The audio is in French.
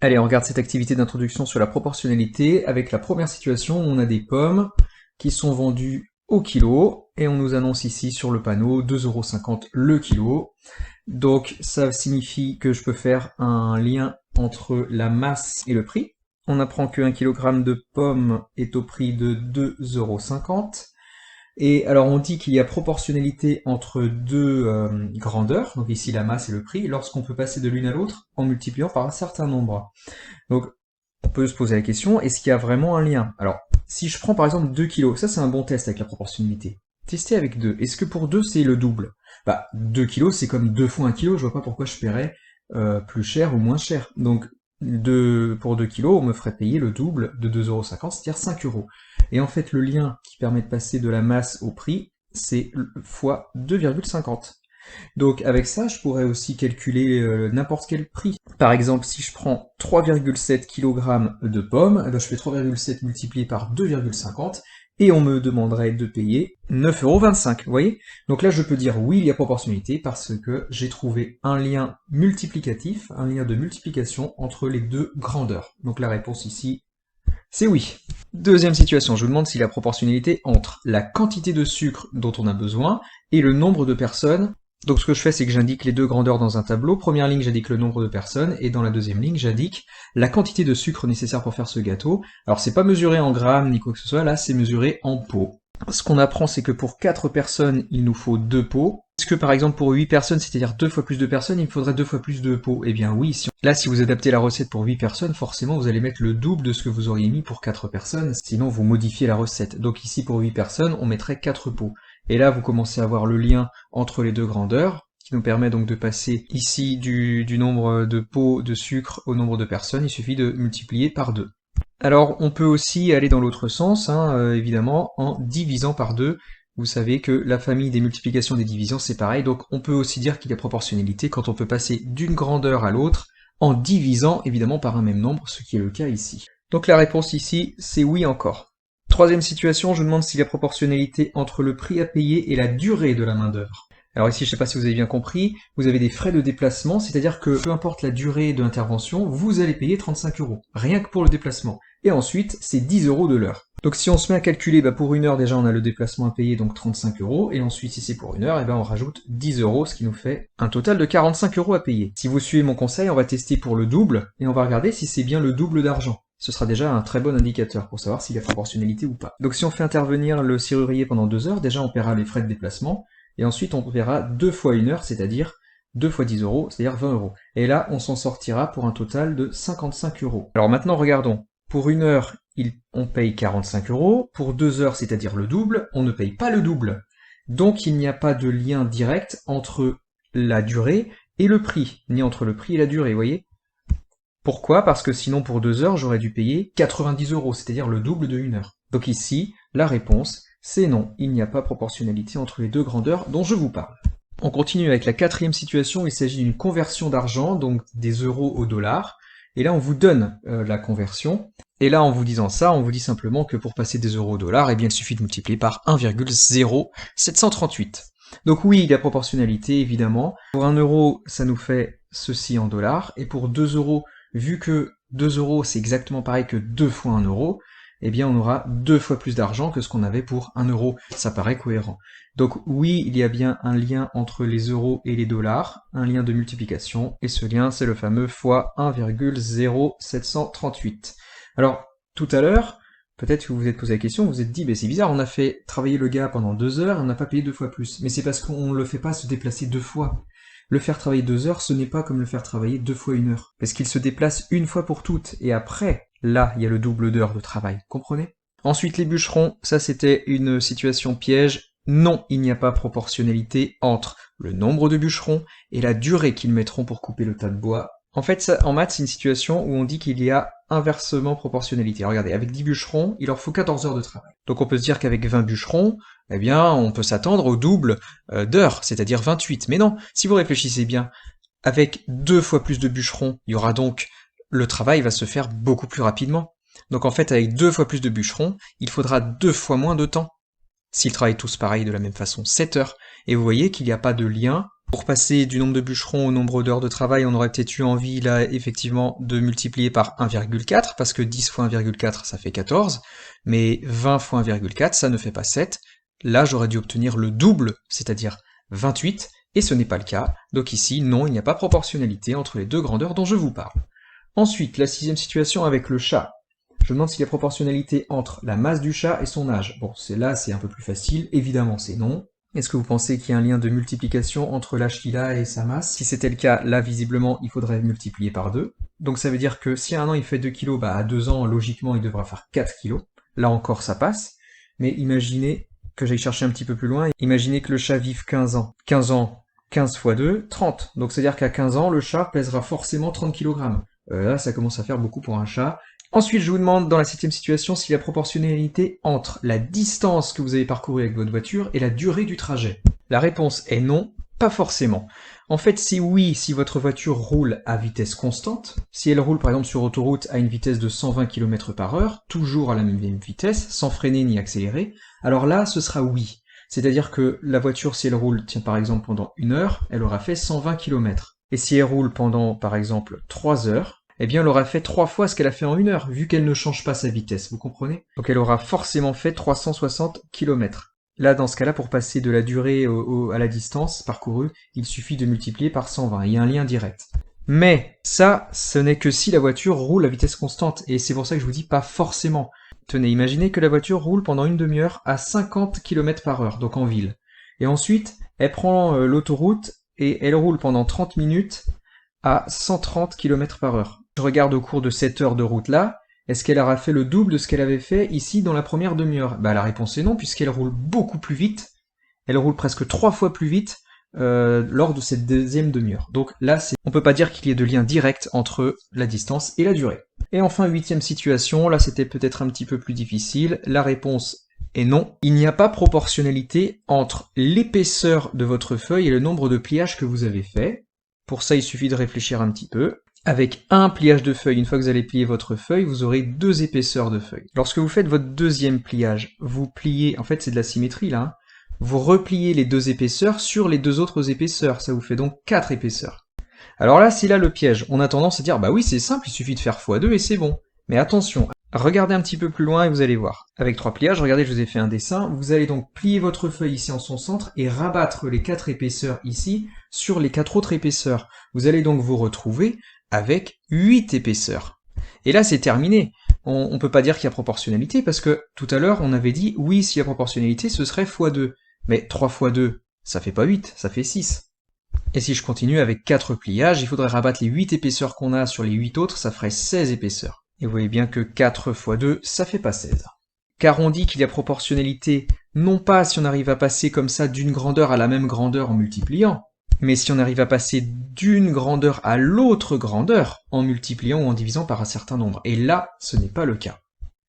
Allez, on regarde cette activité d'introduction sur la proportionnalité avec la première situation où on a des pommes qui sont vendues au kilo et on nous annonce ici sur le panneau 2,50 € le kilo. Donc ça signifie que je peux faire un lien entre la masse et le prix. On apprend que 1 kg de pommes est au prix de 2,50 €. Et alors on dit qu'il y a proportionnalité entre deux grandeurs, donc ici la masse et le prix, lorsqu'on peut passer de l'une à l'autre en multipliant par un certain nombre. Donc on peut se poser la question, est-ce qu'il y a vraiment un lien? Alors si je prends par exemple 2 kg, ça c'est un bon test avec la proportionnalité. Tester avec 2, est-ce que pour 2 c'est le double? Bah 2 kg c'est comme 2 fois 1 kg, je vois pas pourquoi je paierais plus cher ou moins cher. Donc pour 2 kg, on me ferait payer le double de 2,50 €, c'est-à-dire 5 €. Et en fait, le lien qui permet de passer de la masse au prix, c'est fois 2,50. Donc avec ça, je pourrais aussi calculer n'importe quel prix. Par exemple, si je prends 3,7 kg de pommes, je fais 3,7 multiplié par 2,50, et on me demanderait de payer 9,25 €, vous voyez? Donc là, je peux dire oui, il y a proportionnalité, parce que j'ai trouvé un lien multiplicatif, un lien de multiplication entre les deux grandeurs. Donc la réponse ici, c'est oui. Deuxième situation, je vous demande si la proportionnalité entre la quantité de sucre dont on a besoin et le nombre de personnes. Donc ce que je fais, c'est que j'indique les deux grandeurs dans un tableau. Première ligne, j'indique le nombre de personnes, et dans la deuxième ligne, j'indique la quantité de sucre nécessaire pour faire ce gâteau. Alors c'est pas mesuré en grammes ni quoi que ce soit, là c'est mesuré en pots. Ce qu'on apprend, c'est que pour 4 personnes, il nous faut 2 pots. Est-ce que par exemple pour 8 personnes, c'est-à-dire 2 fois plus de personnes, il me faudrait 2 fois plus de pots? Eh bien oui, là si vous adaptez la recette pour 8 personnes, forcément vous allez mettre le double de ce que vous auriez mis pour 4 personnes, sinon vous modifiez la recette. Donc ici pour 8 personnes, on mettrait 4 pots. Et là vous commencez à voir le lien entre les deux grandeurs, qui nous permet donc de passer ici du nombre de pots de sucre au nombre de personnes, il suffit de multiplier par 2. Alors on peut aussi aller dans l'autre sens, évidemment, en divisant par 2. Vous savez que la famille des multiplications et des divisions c'est pareil, donc on peut aussi dire qu'il y a proportionnalité quand on peut passer d'une grandeur à l'autre en divisant évidemment par un même nombre, ce qui est le cas ici. Donc la réponse ici, c'est oui encore. Troisième situation, je vous demande si la proportionnalité entre le prix à payer et la durée de la main-d'œuvre. Alors ici, je ne sais pas si vous avez bien compris, vous avez des frais de déplacement, c'est-à-dire que peu importe la durée de l'intervention, vous allez payer 35 €, rien que pour le déplacement. Et ensuite, c'est 10 € de l'heure. Donc si on se met à calculer, pour 1 heure déjà on a le déplacement à payer, donc 35 €, et ensuite si c'est pour 1 heure, on rajoute 10 €, ce qui nous fait un total de 45 € à payer. Si vous suivez mon conseil, on va tester pour le double, et on va regarder si c'est bien le double d'argent. Ce sera déjà un très bon indicateur pour savoir s'il y a proportionnalité ou pas. Donc si on fait intervenir le serrurier pendant 2 heures, déjà on paiera les frais de déplacement, et ensuite on paiera 2 fois 1 heure, c'est-à-dire 2 fois 10 €, c'est-à-dire 20 €. Et là, on s'en sortira pour un total de 55 €. Alors maintenant, regardons. Pour 1 heure, on paye 45 €. Pour 2 heures, c'est-à-dire le double, on ne paye pas le double. Donc il n'y a pas de lien direct entre la durée et le prix, ni entre le prix et la durée, vous voyez? Pourquoi? Parce que sinon pour 2 heures, j'aurais dû payer 90 €, c'est-à-dire le double de 1 heure. Donc ici, la réponse, c'est non, il n'y a pas proportionnalité entre les deux grandeurs dont je vous parle. On continue avec la quatrième situation, il s'agit d'une conversion d'argent, donc des euros au dollar. Et là, on vous donne la conversion. Et là, en vous disant ça, on vous dit simplement que pour passer des euros au dollar, il suffit de multiplier par 1,0738. Donc oui, il y a proportionnalité, évidemment. Pour 1 euro, ça nous fait ceci en dollars. Et pour 2 euros, vu que 2 € c'est exactement pareil que 2 fois 1 euro, on aura 2 fois plus d'argent que ce qu'on avait pour 1 euro. Ça paraît cohérent. Donc oui, il y a bien un lien entre les euros et les dollars, un lien de multiplication, et ce lien, c'est le fameux fois 1,0738. Alors, tout à l'heure, peut-être que vous vous êtes posé la question, vous vous êtes dit, c'est bizarre, on a fait travailler le gars pendant 2 heures, et on n'a pas payé 2 fois plus. Mais c'est parce qu'on ne le fait pas se déplacer 2 fois. Le faire travailler 2 heures, ce n'est pas comme le faire travailler 2 fois 1 heure. Parce qu'il se déplace une fois pour toutes, et après, là, il y a le double d'heures de travail, comprenez? Ensuite, les bûcherons, ça c'était une situation piège. Non, il n'y a pas proportionnalité entre le nombre de bûcherons et la durée qu'ils mettront pour couper le tas de bois. En fait, ça, en maths, c'est une situation où on dit qu'il y a inversement proportionnalité. Regardez, avec 10 bûcherons, il leur faut 14 heures de travail. Donc on peut se dire qu'avec 20 bûcherons, on peut s'attendre au double d'heures, c'est-à-dire 28. Mais non, si vous réfléchissez bien, avec 2 fois plus de bûcherons, il y aura donc, le travail va se faire beaucoup plus rapidement. Donc en fait, avec 2 fois plus de bûcherons, il faudra 2 fois moins de temps. S'ils travaillent tous pareil de la même façon, 7 heures. Et vous voyez qu'il n'y a pas de lien Pour passer du nombre de bûcherons au nombre d'heures de travail, on aurait peut-être eu envie, là, effectivement, de multiplier par 1,4, parce que 10 fois 1,4, ça fait 14, mais 20 fois 1,4, ça ne fait pas 7. Là, j'aurais dû obtenir le double, c'est-à-dire 28, et ce n'est pas le cas. Donc ici, non, il n'y a pas proportionnalité entre les deux grandeurs dont je vous parle. Ensuite, la sixième situation avec le chat. Je me demande s'il y a proportionnalité entre la masse du chat et son âge. Bon, c'est un peu plus facile, évidemment c'est non. Est-ce que vous pensez qu'il y a un lien de multiplication entre l'âge qu'il a et sa masse? Si c'était le cas, là, visiblement, il faudrait multiplier par 2. Donc ça veut dire que si à 1 an il fait 2 kg, bah à 2 ans, logiquement, il devra faire 4 kg. Là encore, ça passe. Mais imaginez que j'aille chercher un petit peu plus loin. Imaginez que le chat vive 15 ans. 15 ans, 15 fois 2, 30. Donc c'est-à-dire qu'à 15 ans, le chat pèsera forcément 30 kg. Là, ça commence à faire beaucoup pour un chat. Ensuite, je vous demande, dans la septième situation, s'il y a proportionnalité entre la distance que vous avez parcourue avec votre voiture et la durée du trajet. La réponse est non, pas forcément. En fait, c'est oui si votre voiture roule à vitesse constante. Si elle roule par exemple sur autoroute à une vitesse de 120 km/h, toujours à la même vitesse, sans freiner ni accélérer, alors là, ce sera oui. C'est-à-dire que la voiture, si elle roule, tiens, par exemple, pendant 1 heure, elle aura fait 120 km. Et si elle roule pendant, par exemple, 3 heures, eh bien elle aura fait 3 fois ce qu'elle a fait en 1 heure, vu qu'elle ne change pas sa vitesse, vous comprenez? Donc elle aura forcément fait 360 km. Là, dans ce cas-là, pour passer de la durée à la distance parcourue, il suffit de multiplier par 120, il y a un lien direct. Mais ça, ce n'est que si la voiture roule à vitesse constante, et c'est pour ça que je vous dis pas forcément. Tenez, imaginez que la voiture roule pendant une demi-heure à 50 km/h, donc en ville. Et ensuite, elle prend l'autoroute et elle roule pendant 30 minutes à 130 km/h. Je regarde au cours de cette heure de route-là, est-ce qu'elle aura fait le double de ce qu'elle avait fait ici dans la première demi-heure? Bah la réponse est non, puisqu'elle roule beaucoup plus vite. Elle roule presque 3 fois plus vite lors de cette deuxième demi-heure. Donc là, on peut pas dire qu'il y ait de lien direct entre la distance et la durée. Et enfin, huitième situation, là c'était peut-être un petit peu plus difficile. La réponse est non. Il n'y a pas proportionnalité entre l'épaisseur de votre feuille et le nombre de pliages que vous avez fait. Pour ça, il suffit de réfléchir un petit peu. Avec un pliage de feuille, une fois que vous allez plier votre feuille, vous aurez 2 épaisseurs de feuille. Lorsque vous faites votre deuxième pliage, vous pliez, en fait c'est de la symétrie là, hein, vous repliez les 2 épaisseurs sur les 2 autres épaisseurs, ça vous fait donc 4 épaisseurs. Alors là, c'est là le piège, on a tendance à dire, bah oui c'est simple, il suffit de faire x2 et c'est bon. Mais attention, regardez un petit peu plus loin et vous allez voir. Avec 3 pliages, regardez, je vous ai fait un dessin, vous allez donc plier votre feuille ici en son centre et rabattre les 4 épaisseurs ici sur les 4 autres épaisseurs. Vous allez donc vous retrouver avec 8 épaisseurs. Et là, c'est terminé. On ne peut pas dire qu'il y a proportionnalité, parce que tout à l'heure, on avait dit, oui, s'il y a proportionnalité, ce serait x2. Mais 3 fois 2, ça fait pas 8, ça fait 6. Et si je continue avec 4 pliages, il faudrait rabattre les 8 épaisseurs qu'on a sur les 8 autres, ça ferait 16 épaisseurs. Et vous voyez bien que 4 fois 2, ça fait pas 16. Car on dit qu'il y a proportionnalité, non pas si on arrive à passer comme ça d'une grandeur à la même grandeur en multipliant, mais si on arrive à passer d'une grandeur à l'autre grandeur en multipliant ou en divisant par un certain nombre. Et là, ce n'est pas le cas.